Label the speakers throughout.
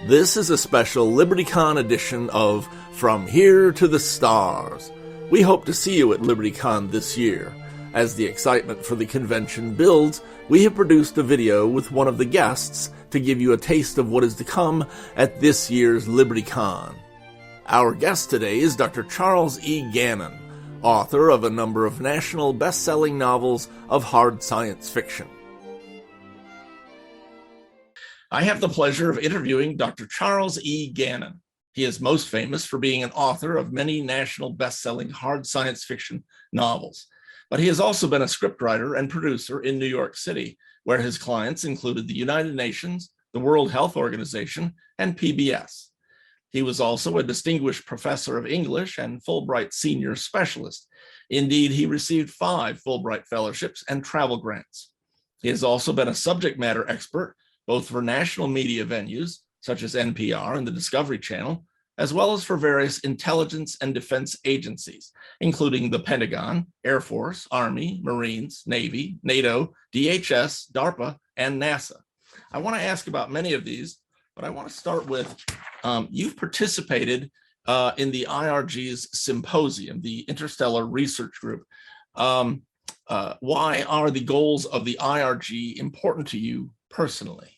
Speaker 1: This is a special LibertyCon edition of From Here to the Stars. We hope to see you at LibertyCon this year. As the excitement for the convention builds, we have produced a video with one of the guests to give you a taste of what is to come at this year's LibertyCon. Our guest today is Dr. Charles E Gannon, author of a number of national best-selling novels of hard science fiction. I have the pleasure of interviewing Dr. Charles E Gannon. He is most famous for being an author of many national best-selling hard science fiction novels, but he has also been a scriptwriter and producer in New York City, where his clients included the United Nations, the World Health Organization, and PBS. He was also a distinguished professor of English and Fulbright Senior Specialist. Indeed, he received 5 Fulbright fellowships and travel grants. He has also been a subject matter expert both for national media venues, such as NPR and the Discovery Channel, as well as for various intelligence and defense agencies, including the Pentagon, Air Force, Army, Marines, Navy, NATO, DHS, DARPA, and NASA. I want to ask about many of these, but I want to start with, you've participated in the IRG's symposium, the Interstellar Research Group. Why are the goals of the IRG important to you personally?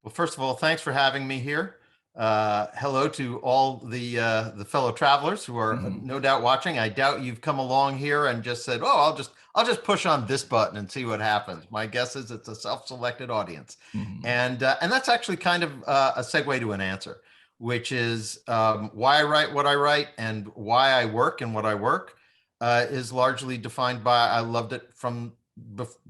Speaker 2: Well, first of all, thanks for having me here. Hello to all the fellow travelers who are no doubt watching. I doubt you've come along here and just said, "Oh, I'll just push on this button and see what happens." My guess is it's a self-selected audience, and that's actually kind of a segue to an answer, which is why I write what I write and why I work and what I work is largely defined by I loved it from,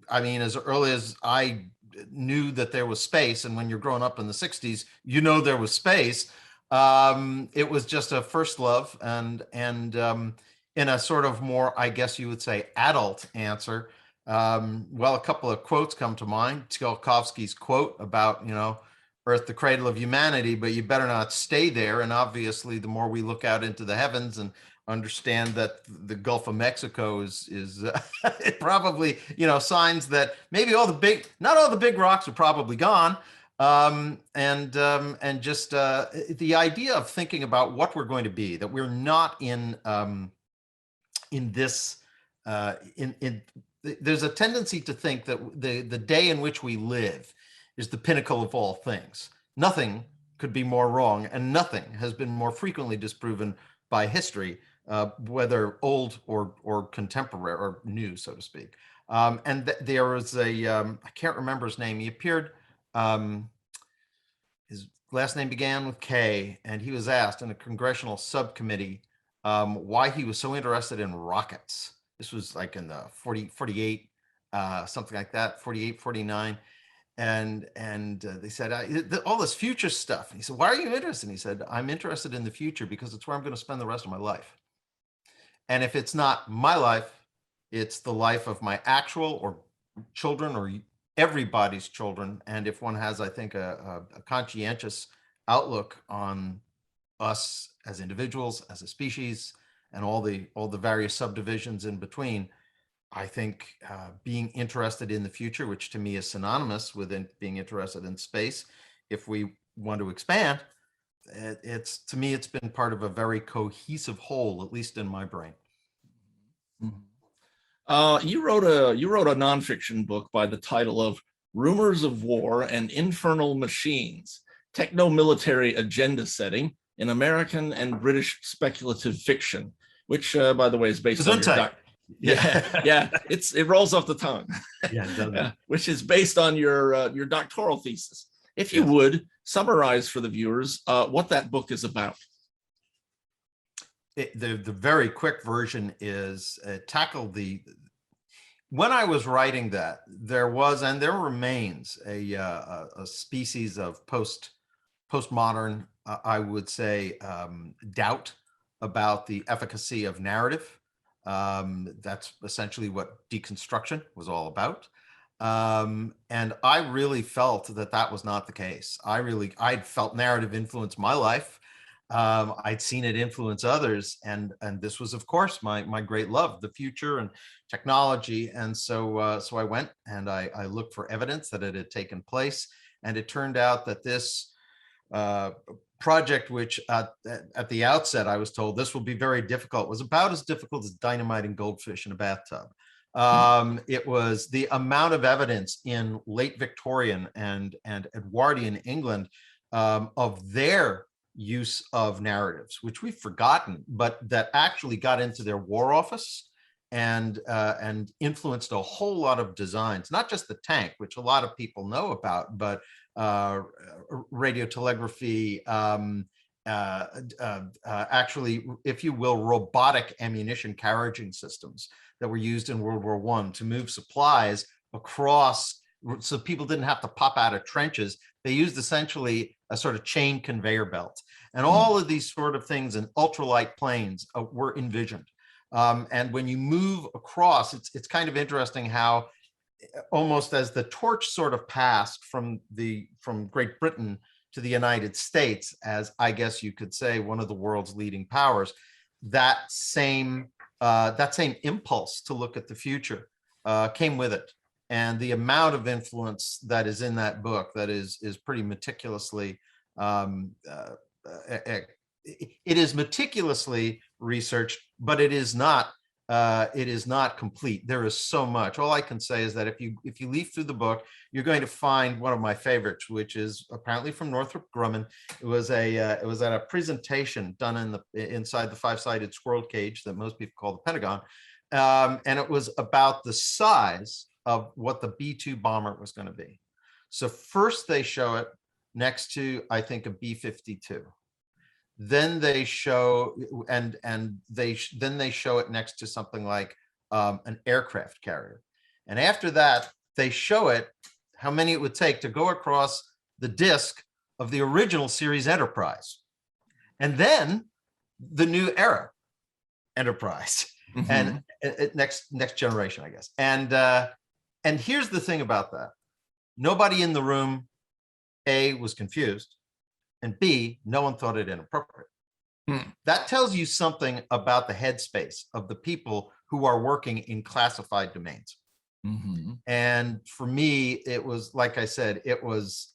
Speaker 2: I mean, as early as I knew that there was space, and when you're growing up in the 60s, you know there was space. It was just a first love, and in a sort of more, I guess you would say, adult answer. Well, a couple of quotes come to mind. Tsiolkovsky's quote about, Earth, the cradle of humanity, but you better not stay there. And obviously, the more we look out into the heavens and understand that the Gulf of Mexico is it probably, signs that maybe not all the big rocks are probably gone. And just the idea of thinking about what we're going to be, that we're not in this, there's a tendency to think that the day in which we live is the pinnacle of all things. Nothing could be more wrong, and nothing has been more frequently disproven by history, whether old or contemporary or new, so to speak. There was I can't remember his name. He appeared, his last name began with K, and he was asked in a congressional subcommittee why he was so interested in rockets. This was like in the 48, something like that, 48, 49. And they said, all this future stuff. And he said, why are you interested? And he said, I'm interested in the future because it's where I'm going to spend the rest of my life. And if it's not my life, it's the life of my actual or children or everybody's children. And if one has, I think, a conscientious outlook on us as individuals, as a species, and all the various subdivisions in between, I think being interested in the future, which to me is synonymous with being interested in space, if we want to expand, to me, it's been part of a very cohesive whole, at least in my brain.
Speaker 1: You wrote a nonfiction book by the title of Rumors of War and Infernal Machines, Techno-Military Agenda Setting in American and British Speculative Fiction, which, by the way, is based on your it rolls off the tongue. Yeah, it does. Which is based on your doctoral thesis. If you would summarize for the viewers what that book is about.
Speaker 2: The very quick version is tackled when I was writing that, there was and there remains a species of postmodern, I would say, doubt about the efficacy of narrative. That's essentially what deconstruction was all about. And I really felt that was not the case. I'd felt narrative influence my life. I'd seen it influence others. And this was, of course, my great love, the future and technology. And so I went and I looked for evidence that it had taken place. And it turned out that this project, which at the outset I was told this will be very difficult, was about as difficult as dynamiting goldfish in a bathtub. It was the amount of evidence in late Victorian and Edwardian England of their use of narratives, which we've forgotten, but that actually got into their war office and influenced a whole lot of designs, not just the tank, which a lot of people know about, but radiotelegraphy, actually, if you will, robotic ammunition carriaging systems that were used in World War I to move supplies across, so people didn't have to pop out of trenches. They used essentially a sort of chain conveyor belt. And all of these sort of things in ultralight planes were envisioned. And when you move across, it's kind of interesting how almost as the torch sort of passed from Great Britain to the United States, as I guess you could say one of the world's leading powers, that same impulse to look at the future came with it. And the amount of influence that is in that book that is pretty meticulously, it is meticulously researched, but it is not complete. There is so much. All I can say is that if you leaf through the book, you're going to find one of my favorites, which is apparently from Northrop Grumman. It was at a presentation done inside the five-sided squirrel cage that most people call the Pentagon, and it was about the size of what the B-2 bomber was going to be. So first they show it next to, I think, a B-52. Then they show then they show it next to something like an aircraft carrier. And after that, they show it how many it would take to go across the disk of the original series Enterprise. And then the new era Enterprise. And next generation, I guess. And here's the thing about that. Nobody in the room, A, was confused, and B, no one thought it inappropriate. That tells you something about the headspace of the people who are working in classified domains. And for me, it was, like I said, it was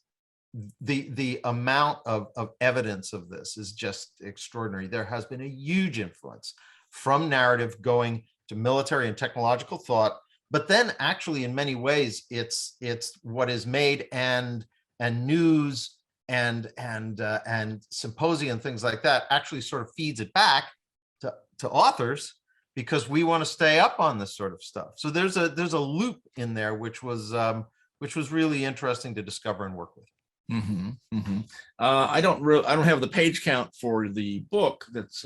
Speaker 2: the amount of evidence of this is just extraordinary. There has been a huge influence from narrative going to military and technological thought, but then actually in many ways it's what is made and news and symposia and things like that actually sort of feeds it back to authors, because we want to stay up on this sort of stuff. So there's a loop in there which was really interesting to discover and work with.
Speaker 1: I don't have the page count for the book that's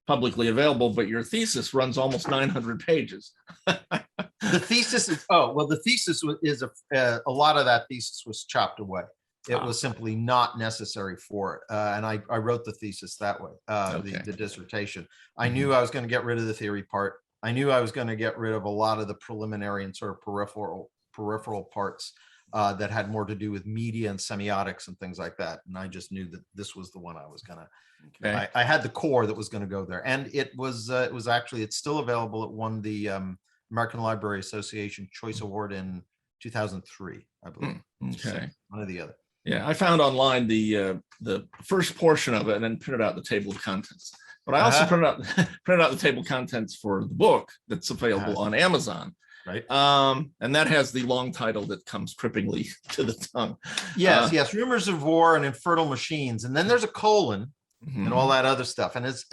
Speaker 1: publicly available, but your thesis runs almost 900 pages.
Speaker 2: The thesis is, the thesis is a lot of that thesis was chopped away. It was simply not necessary for it. And I wrote the thesis that way, the dissertation. I knew I was going to get rid of the theory part. I knew I was going to get rid of a lot of the preliminary and sort of peripheral parts that had more to do with media and semiotics and things like that. And I just knew that this was the one I was going to, I had the core that was going to go there. And it was actually, it's still available. It won the American Library Association Choice Award in 2003, I believe.
Speaker 1: Okay.
Speaker 2: One or the other.
Speaker 1: Yeah, I found online the first portion of it and then printed out the table of contents. But I also printed out the table of contents for the book that's available on Amazon.
Speaker 2: Right.
Speaker 1: And that has the long title that comes trippingly to the tongue.
Speaker 2: Yes. Rumors of War and Infernal Machines. And then there's a colon and all that other stuff. And as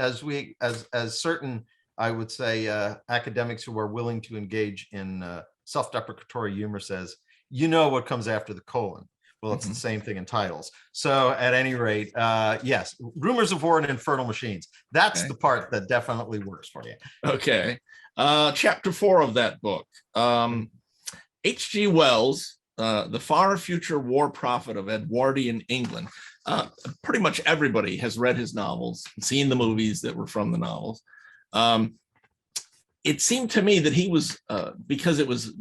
Speaker 2: certain, I would say, academics who are willing to engage in self-deprecatory humor says, you know what comes after the colon. Well, it's the same thing in titles. So at any rate, yes, Rumors of War and Infernal Machines. That's the part that definitely works for you.
Speaker 1: Okay. Chapter 4 of that book. H.G. Wells, the far future war prophet of Edwardian England. Pretty much everybody has read his novels and seen the movies that were from the novels. It seemed to me that he was, because it was,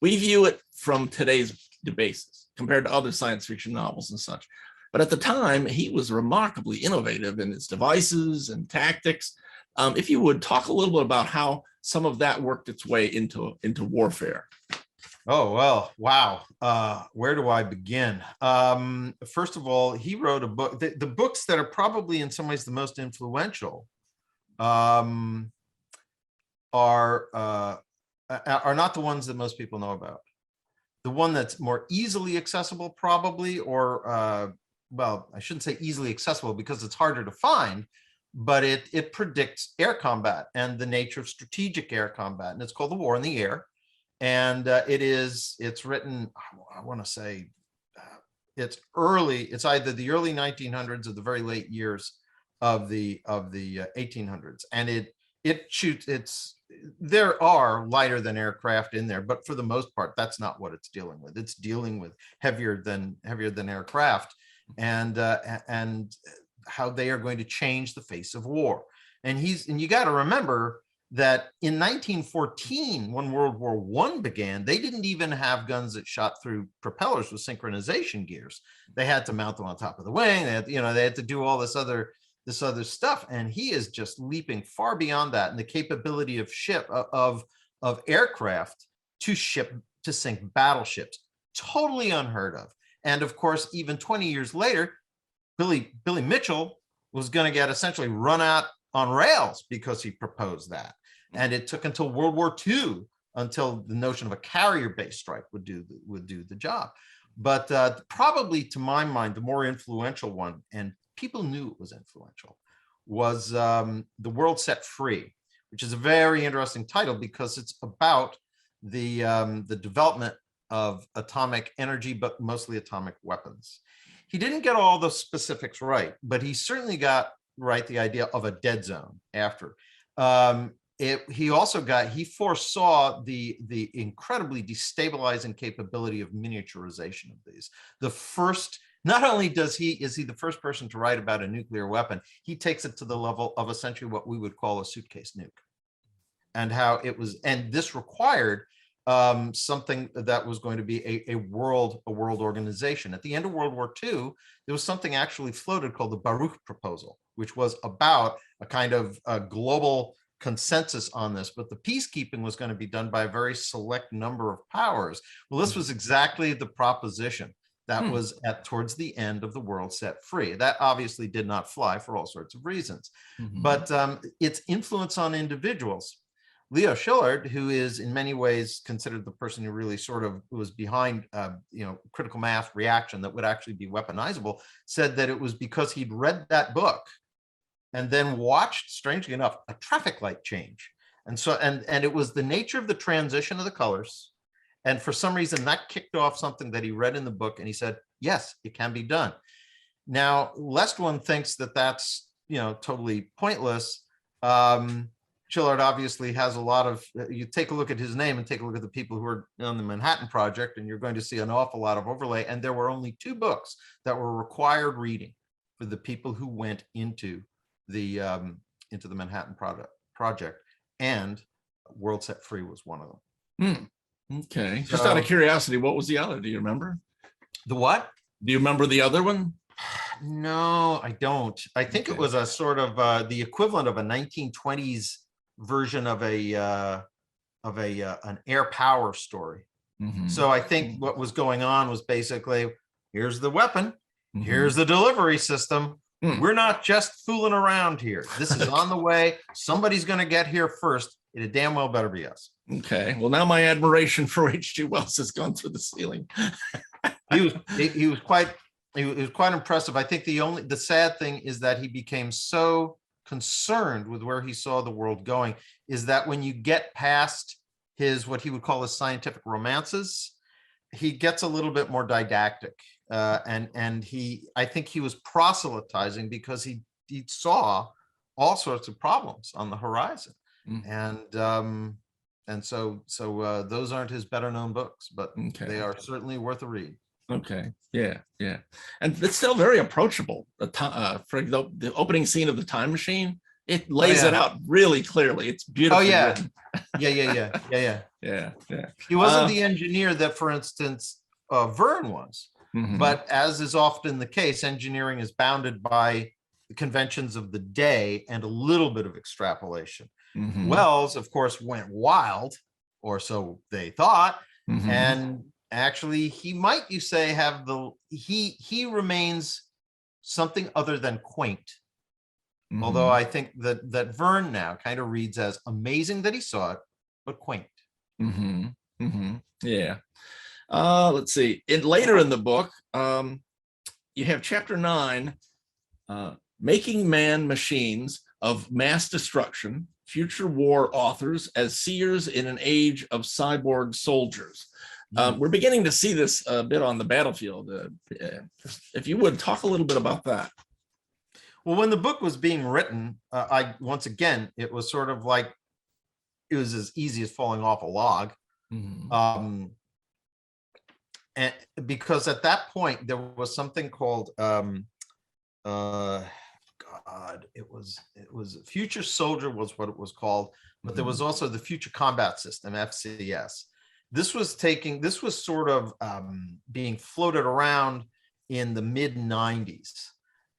Speaker 1: we view it from today's basis compared to other science fiction novels and such. But at the time, he was remarkably innovative in his devices and tactics. If you would talk a little bit about how some of that worked its way into warfare.
Speaker 2: Oh, well, wow. Where do I begin? First of all, he wrote a book. The books that are probably in some ways the most influential are not the ones that most people know about. The one that's more easily accessible, probably, or well, I shouldn't say easily accessible because it's harder to find, but it predicts air combat and the nature of strategic air combat, and it's called The War in the Air. And it's written, I want to say, it's either the early 1900s or the very late years of the 1800s, and there are lighter than aircraft in there, but for the most part, that's not what it's dealing with. It's dealing with heavier than aircraft, and how they are going to change the face of war. And you got to remember that in 1914, when World War I began, they didn't even have guns that shot through propellers with synchronization gears. They had to mount them on top of the wing. They had to do all this other stuff. And he is just leaping far beyond that. And the capability of aircraft to sink battleships, totally unheard of. And of course, even 20 years later, Billy Mitchell was going to get essentially run out on rails because he proposed that. And it took until World War II until the notion of a carrier-based strike would do the job. But probably, to my mind, the more influential one, and people knew it was influential, was The World Set Free, which is a very interesting title because it's about the development of atomic energy, but mostly atomic weapons. He didn't get all the specifics right, but he certainly got right the idea of a dead zone after. He foresaw the incredibly destabilizing capability of miniaturization of these. Not only is he the first person to write about a nuclear weapon, he takes it to the level of essentially what we would call a suitcase nuke, and how it was, and this required something that was going to be a world organization. At the end of World War II, there was something actually floated called the Baruch Proposal, which was about a kind of a global consensus on this, but the peacekeeping was going to be done by a very select number of powers. Well, this was exactly the proposition that was towards the end of The World Set Free. That obviously did not fly for all sorts of reasons, but its influence on individuals. Leo Szilard, who is in many ways considered the person who really sort of was behind, critical mass reaction that would actually be weaponizable, said that it was because he'd read that book and then watched, strangely enough, a traffic light change. And so, and it was the nature of the transition of the colors. And for some reason that kicked off something that he read in the book, and he said, yes, it can be done. Now, lest one thinks that that's, totally pointless, Szilard obviously has a lot of, you take a look at his name and take a look at the people who are on the Manhattan Project, and you're going to see an awful lot of overlay. And there were only 2 books that were required reading for the people who went into the Manhattan Project, and World Set Free was one of them.
Speaker 1: Okay. Just out of curiosity, what was the other? Do you remember?
Speaker 2: The what?
Speaker 1: Do you remember the other one?
Speaker 2: No, I don't. I think it was a sort of the equivalent of a 1920s version of an air power story. So I think what was going on was basically, here's the weapon, here's the delivery system. We're not just fooling around here. This is on the way. Somebody's going to get here first. It damn well better be us.
Speaker 1: Okay. Well, now my admiration for H.G. Wells has gone through the ceiling.
Speaker 2: He was quite impressive. I think the sad thing is that he became so concerned with where he saw the world going, is that when you get past what he would call his scientific romances, he gets a little bit more didactic. And I think he was proselytizing because he saw all sorts of problems on the horizon. And so those aren't his better known books, but they are certainly worth a read.
Speaker 1: Okay. Yeah. And it's still very approachable. For the opening scene of The Time Machine, it lays it out really clearly. It's beautiful.
Speaker 2: Oh yeah.
Speaker 1: Yeah.
Speaker 2: He wasn't the engineer that, for instance, Verne was. But as is often the case, engineering is bounded by the conventions of the day and a little bit of extrapolation. Wells, of course, went wild, or so they thought, And actually, he might, you say, have he remains something other than quaint. Although I think that Verne now kind of reads as amazing that he saw it, but quaint.
Speaker 1: Yeah. Let's see. Later in the book, you have chapter 9, Making Man Machines of Mass Destruction, Future War Authors as Seers in an Age of Cyborg Soldiers. We're beginning to see this a bit on the battlefield. If you would talk a little bit about that.
Speaker 2: Well, when the book was being written, once again, it was sort of like, it was as easy as falling off a log. And because at that point there was something called it was Future Soldier was what it was called, but there was also the Future Combat System, FCS. This was sort of being floated around in the mid 90s,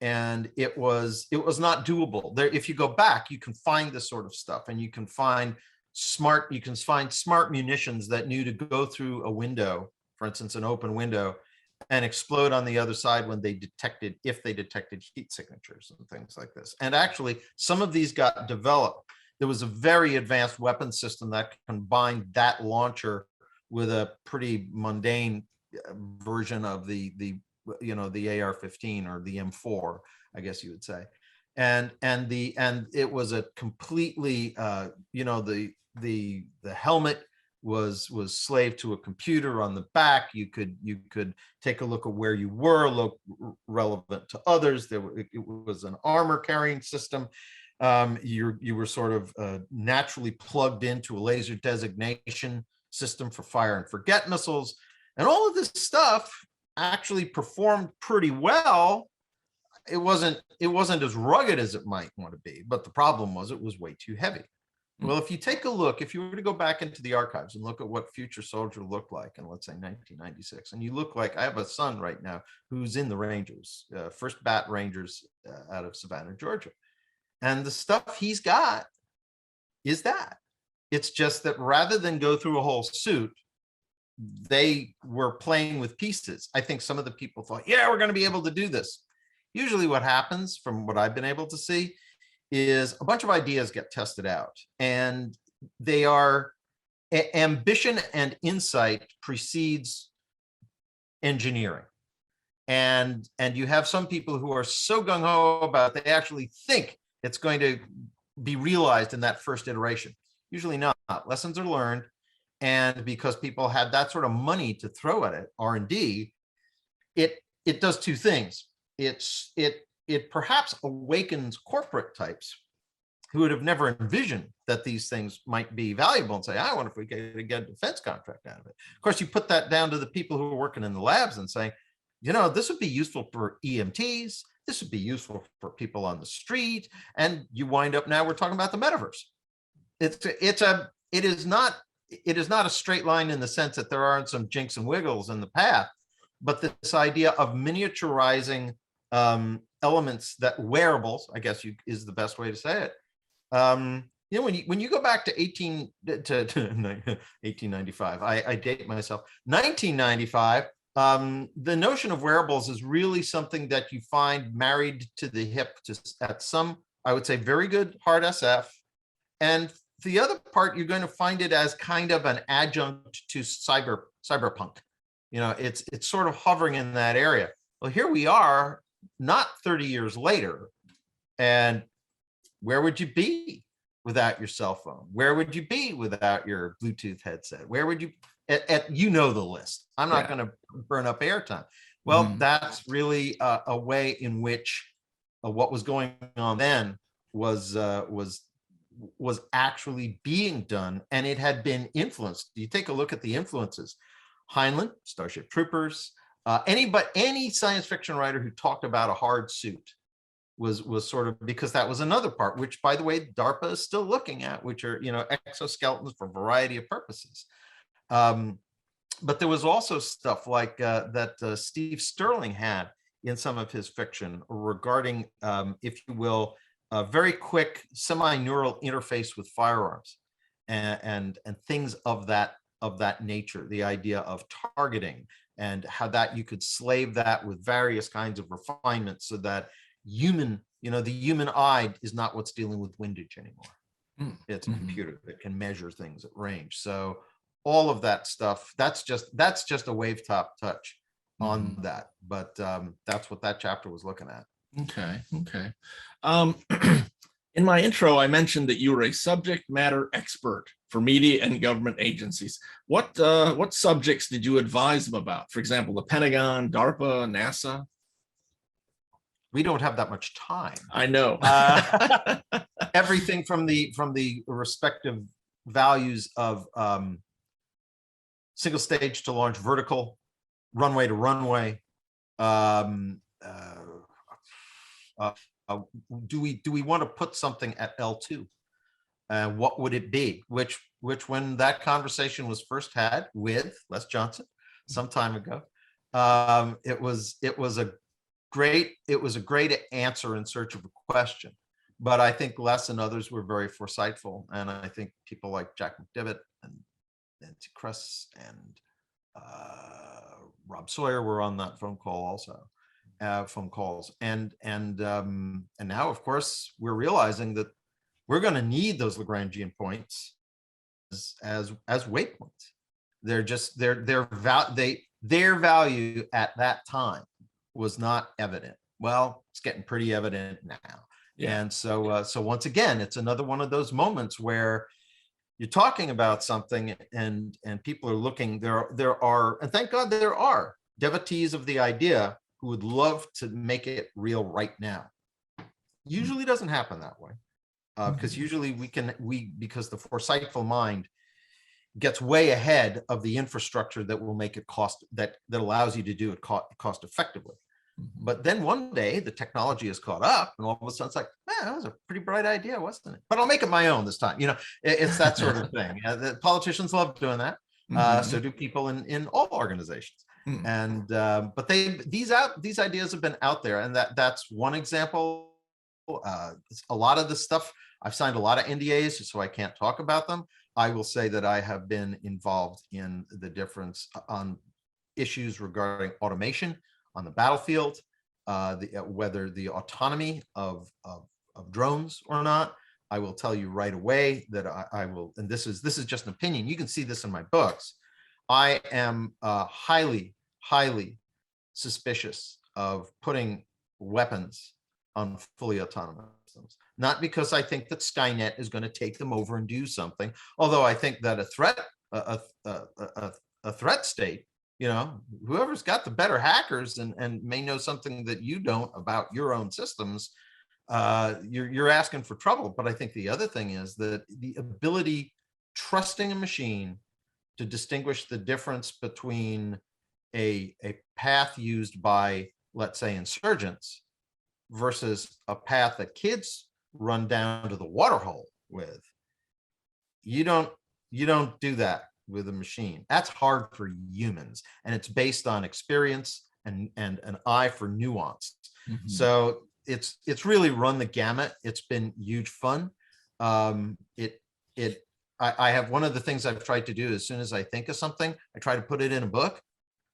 Speaker 2: and it was not doable. There, if you go back, you can find this sort of stuff, and you can find smart munitions that knew to go through a window, for instance, an open window, and explode on the other side when if they detected heat signatures and things like this. And actually, some of these got developed. There was a very advanced weapon system that combined that launcher with a pretty mundane version of the AR-15 or the M4, I guess you would say. And it was a completely the helmet was slave to a computer on the back. You could take a look at where you were, look relevant to others. It was an armor carrying system. You were sort of naturally plugged into a laser designation system for fire and forget missiles, and all of this stuff actually performed pretty well. It wasn't as rugged as it might want to be, but the problem was it was way too heavy. Well, if you take a look, if you were to go back into the archives and look at what Future Soldier looked like in, let's say, 1996, and you look like, I have a son right now who's in the Rangers, First Bat Rangers out of Savannah, Georgia. And the stuff he's got is that. It's just that rather than go through a whole suit, they were playing with pieces. I think some of the people thought, yeah, we're going to be able to do this. Usually what happens, from what I've been able to see, is a bunch of ideas get tested out, and they are ambition and insight precedes engineering. And you have some people who are so gung-ho about it, they actually think it's going to be realized in that first iteration. Usually not. Lessons are learned. And because people had that sort of money to throw at it, R&D, it does two things. It perhaps awakens corporate types who would have never envisioned that these things might be valuable and say, I wonder if we could get a defense contract out of it. Of course, you put that down to the people who are working in the labs and saying, this would be useful for EMTs. This would be useful for people on the street. And you wind up, now we're talking about the metaverse. It is not a straight line in the sense that there aren't some jinks and wiggles in the path, but this idea of miniaturizing elements, that wearables, I guess is the best way to say it. When you go back to 1895, I date myself, 1995, the notion of wearables is really something that you find married to the hip at some, I would say, very good hard SF. And the other part, you're going to find it as kind of an adjunct to cyberpunk. It's sort of hovering in that area. Well, here we are, not 30 years later, and where would you be without your cell phone? Where would you be without your Bluetooth headset? Where would you, the list. I'm not going to burn up airtime. Well, that's really a way in which what was going on then was actually being done, and it had been influenced. You take a look at the influences. Heinlein, Starship Troopers, any science fiction writer who talked about a hard suit was sort of, because that was another part, which, by the way, DARPA is still looking at, which are, exoskeletons for a variety of purposes. But there was also stuff like that Steve Sterling had in some of his fiction regarding, if you will, a very quick semi-neural interface with firearms and things of that of that nature, the idea of targeting, and how that you could slave that with various kinds of refinements so that the human eye is not what's dealing with windage anymore. It's a computer that can measure things at range. So all of that stuff, that's just a wave top touch on that. But that's what that chapter was looking at.
Speaker 1: Okay. In my intro, I mentioned that you were a subject matter expert for media and government agencies. What subjects did you advise them about? For example, the Pentagon, DARPA, NASA?
Speaker 2: We don't have that much time.
Speaker 1: I know.
Speaker 2: Everything from the respective values of single stage to launch vertical, runway to runway. Do we want to put something at L2? What would it be? Which when that conversation was first had with Les Johnson some time ago, it was a great answer in search of a question. But I think Les and others were very foresightful, and I think people like Jack McDivitt and Nancy Kress and Rob Sawyer were on that phone call also. Phone calls, and now, of course, we're realizing that we're going to need those Lagrangian points as waypoints. They're just their value at that time was not evident. Well, it's getting pretty evident now. Yeah. And so once again, it's another one of those moments where you're talking about something and people are looking. There are, and thank God there are, devotees of the idea who would love to make it real right now. Usually doesn't happen that way, because usually because the foresightful mind gets way ahead of the infrastructure that will make it that allows you to do it cost effectively. But then one day the technology is caught up, and all of a sudden it's like, man, that was a pretty bright idea, wasn't it? But I'll make it my own this time. It's that sort of thing. The politicians love doing that. So do people in all organizations. And but these ideas have been out there, and that's one example. A lot of the stuff, I've signed a lot of NDAs, so I can't talk about them. I will say that I have been involved in the difference on issues regarding automation on the battlefield, whether the autonomy of drones or not. I will tell you right away that I will, and this is just an opinion. You can see this in my books. I am highly suspicious of putting weapons on fully autonomous systems. Not because I think that Skynet is going to take them over and do something, although I think that a threat state, whoever's got the better hackers and may know something that you don't about your own systems, you're asking for trouble. But I think the other thing is that the ability, trusting a machine to distinguish the difference between a path used by, let's say, insurgents versus a path that kids run down to the waterhole with. You don't do that with a machine. That's hard for humans, and it's based on experience and an eye for nuance. So it's really run the gamut. It's been huge fun. I have, one of the things I've tried to do, as soon as I think of something, I try to put it in a book,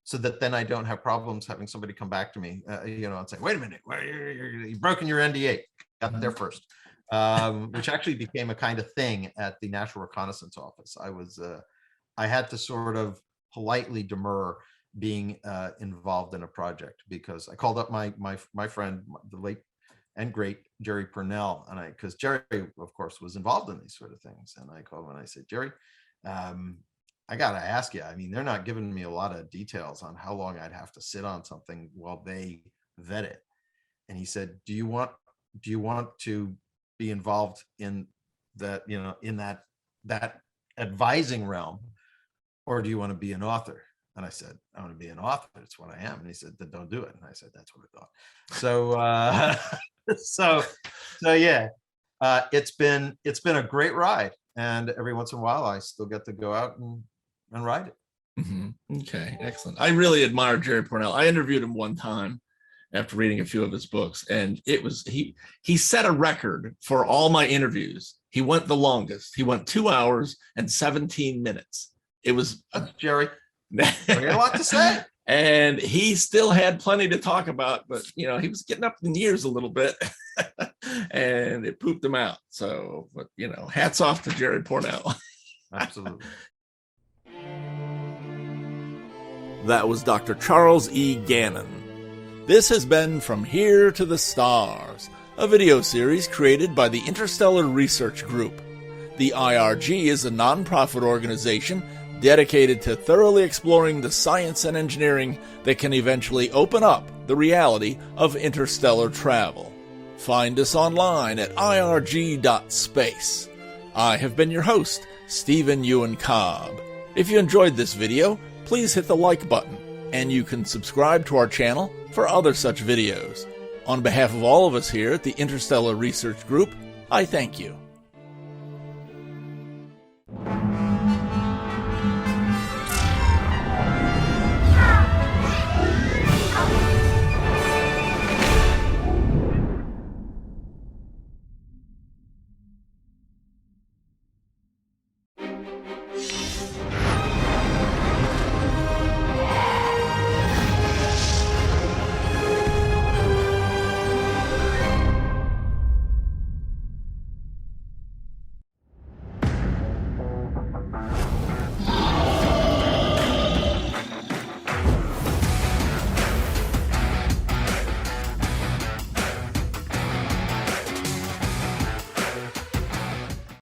Speaker 2: so that then I don't have problems having somebody come back to me, and say, wait a minute, you've broken your NDA. Got there first, which actually became a kind of thing at the National Reconnaissance Office. I had to sort of politely demur being involved in a project, because I called up my friend, the late and great Jerry Purnell, and because Jerry, of course, was involved in these sort of things, and I called him and I said, Jerry, I got to ask you, they're not giving me a lot of details on how long I'd have to sit on something while they vet it. And he said, do you want to be involved in that, in that advising realm, or do you want to be an author? And I said, I want to be an author. That's what I am. And he said, then don't do it. And I said, that's what I thought. So, so yeah, it's been a great ride. And every once in a while, I still get to go out and ride it.
Speaker 1: Okay, excellent. I really admire Jerry Purnell. I interviewed him one time after reading a few of his books, and it was he set a record for all my interviews. He went the longest. He went 2 hours and 17 minutes It was
Speaker 2: Jerry. I got a lot to say.
Speaker 1: And he still had plenty to talk about, but he was getting up in years a little bit and it pooped him out. So, but hats off to Jerry Pournelle.
Speaker 2: Absolutely.
Speaker 1: That was Dr. Charles E. Gannon. This has been From Here to the Stars, a video series created by the Interstellar Research Group. The IRG is a nonprofit organization dedicated to thoroughly exploring the science and engineering that can eventually open up the reality of interstellar travel. Find us online at irg.space. I have been your host, Stephen Ewan Cobb. If you enjoyed this video, please hit the like button, and you can subscribe to our channel for other such videos. On behalf of all of us here at the Interstellar Research Group, I thank you.